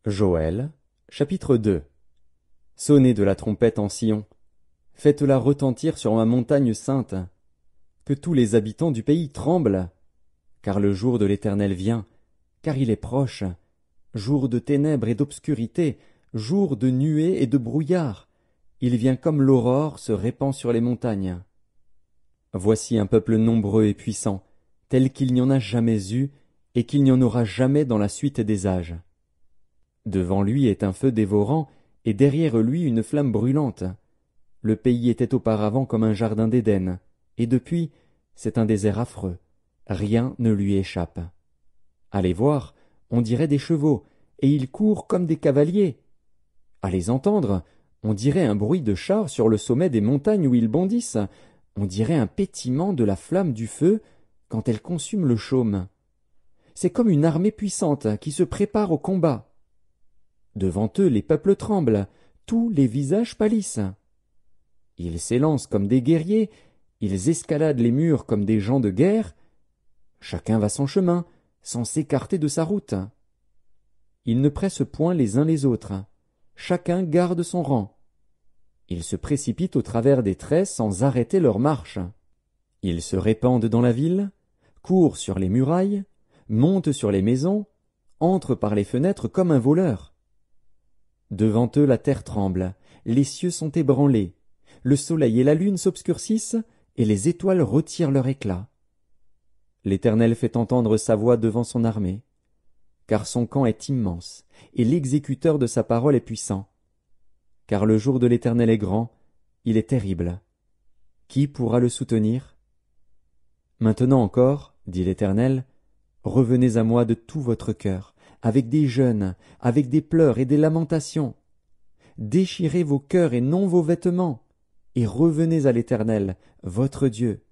Joël, chapitre 2. Sonnez de la trompette en Sion, faites-la retentir sur ma montagne sainte, que tous les habitants du pays tremblent, car le jour de l'Éternel vient, car il est proche, jour de ténèbres et d'obscurité, jour de nuées et de brouillard, il vient comme l'aurore se répand sur les montagnes. Voici un peuple nombreux et puissant, tel qu'il n'y en a jamais eu, et qu'il n'y en aura jamais dans la suite des âges. Devant lui est un feu dévorant, et derrière lui une flamme brûlante. Le pays était auparavant comme un jardin d'Éden, et depuis, c'est un désert affreux. Rien ne lui échappe. Allez voir, on dirait des chevaux, et ils courent comme des cavaliers. À les entendre, on dirait un bruit de chars sur le sommet des montagnes où ils bondissent. On dirait un pétillement de la flamme du feu quand elle consume le chaume. C'est comme une armée puissante qui se prépare au combat. Devant eux les peuples tremblent, tous les visages pâlissent. Ils s'élancent comme des guerriers, ils escaladent les murs comme des gens de guerre. Chacun va son chemin, sans s'écarter de sa route. Ils ne pressent point les uns les autres, chacun garde son rang. Ils se précipitent au travers des traits sans arrêter leur marche. Ils se répandent dans la ville, courent sur les murailles, montent sur les maisons, entrent par les fenêtres comme un voleur. Devant eux la terre tremble, les cieux sont ébranlés, le soleil et la lune s'obscurcissent, et les étoiles retirent leur éclat. L'Éternel fait entendre sa voix devant son armée, car son camp est immense, et l'exécuteur de sa parole est puissant. Car le jour de l'Éternel est grand, il est terrible. Qui pourra le soutenir? Maintenant encore, dit l'Éternel, revenez à moi de tout votre cœur, avec des jeûnes, avec des pleurs et des lamentations. Déchirez vos cœurs et non vos vêtements, et revenez à l'Éternel, votre Dieu.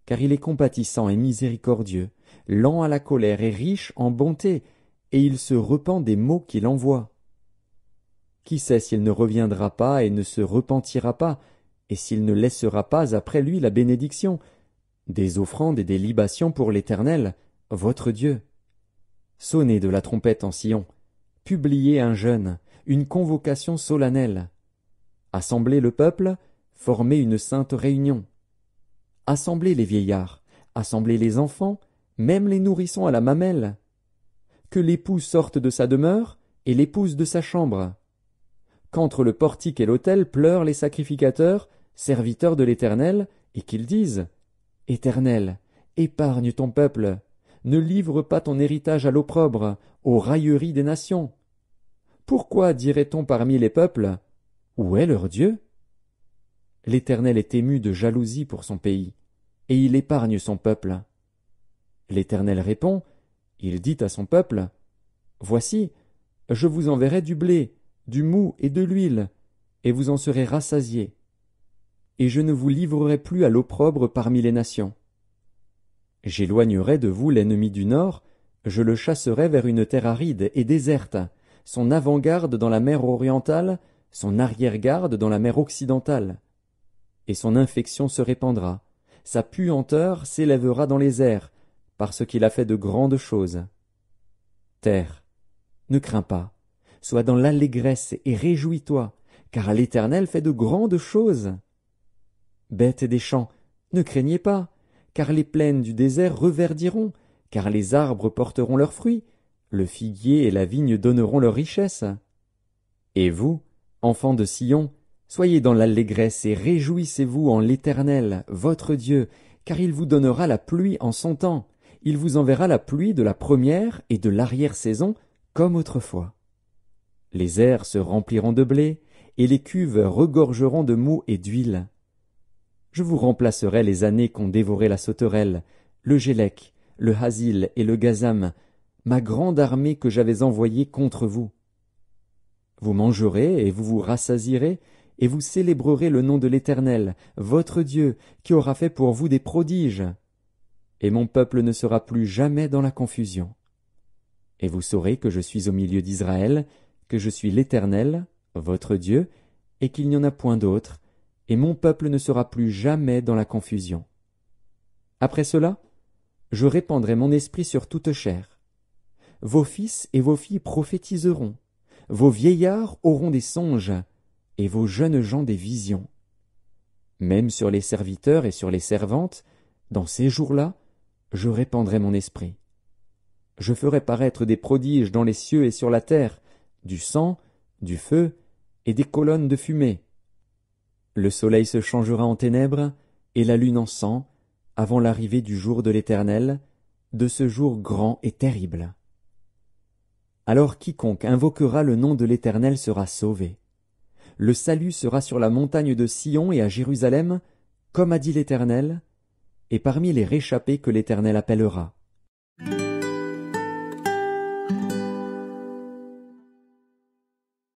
Car il est compatissant et miséricordieux, lent à la colère et riche en bonté, et il se repent des maux qu'il envoie. Qui sait s'il ne reviendra pas et ne se repentira pas, et s'il ne laissera pas après lui la bénédiction, des offrandes et des libations pour l'Éternel, votre Dieu. Sonnez de la trompette en Sion, publiez un jeûne, une convocation solennelle. Assemblez le peuple, formez une sainte réunion. Assemblez les vieillards, assemblez les enfants, même les nourrissons à la mamelle. Que l'époux sorte de sa demeure et l'épouse de sa chambre. Qu'entre le portique et l'autel pleurent les sacrificateurs, serviteurs de l'Éternel, et qu'ils disent « Éternel, épargne ton peuple, ne livre pas ton héritage à l'opprobre, aux railleries des nations. Pourquoi dirait-on parmi les peuples « Où est leur Dieu ?» L'Éternel est ému de jalousie pour son pays, et il épargne son peuple. L'Éternel répond, il dit à son peuple « Voici, je vous enverrai du blé, du mou et de l'huile, et vous en serez rassasiés. Et je ne vous livrerai plus à l'opprobre parmi les nations. J'éloignerai de vous l'ennemi du nord, je le chasserai vers une terre aride et déserte, son avant-garde dans la mer orientale, son arrière-garde dans la mer occidentale. Et son infection se répandra, sa puanteur s'élèvera dans les airs, parce qu'il a fait de grandes choses. Terre, ne crains pas, sois dans l'allégresse et réjouis-toi, car l'Éternel fait de grandes choses. Bêtes des champs, ne craignez pas, car les plaines du désert reverdiront, car les arbres porteront leurs fruits, le figuier et la vigne donneront leur richesse. Et vous, enfants de Sion, soyez dans l'allégresse et réjouissez-vous en l'Éternel, votre Dieu, car il vous donnera la pluie en son temps, il vous enverra la pluie de la première et de l'arrière-saison, comme autrefois. Les airs se rempliront de blé, et les cuves regorgeront de mou et d'huile. Je vous remplacerai les années qu'ont dévoré la sauterelle, le gélec, le hasil et le gazam, ma grande armée que j'avais envoyée contre vous. Vous mangerez et vous vous rassasierez, et vous célébrerez le nom de l'Éternel, votre Dieu, qui aura fait pour vous des prodiges. Et mon peuple ne sera plus jamais dans la confusion. Et vous saurez que je suis au milieu d'Israël, que je suis l'Éternel, votre Dieu, et qu'il n'y en a point d'autre, et mon peuple ne sera plus jamais dans la confusion. Après cela, je répandrai mon esprit sur toute chair. vos fils et vos filles prophétiseront, vos vieillards auront des songes, et vos jeunes gens des visions. Même sur les serviteurs et sur les servantes, dans ces jours-là, je répandrai mon esprit. Je ferai paraître des prodiges dans les cieux et sur la terre, du sang, du feu et des colonnes de fumée. Le soleil se changera en ténèbres et la lune en sang, avant l'arrivée du jour de l'Éternel, de ce jour grand et terrible. Alors quiconque invoquera le nom de l'Éternel sera sauvé. Le salut sera sur la montagne de Sion et à Jérusalem, comme a dit l'Éternel, et parmi les réchappés que l'Éternel appellera.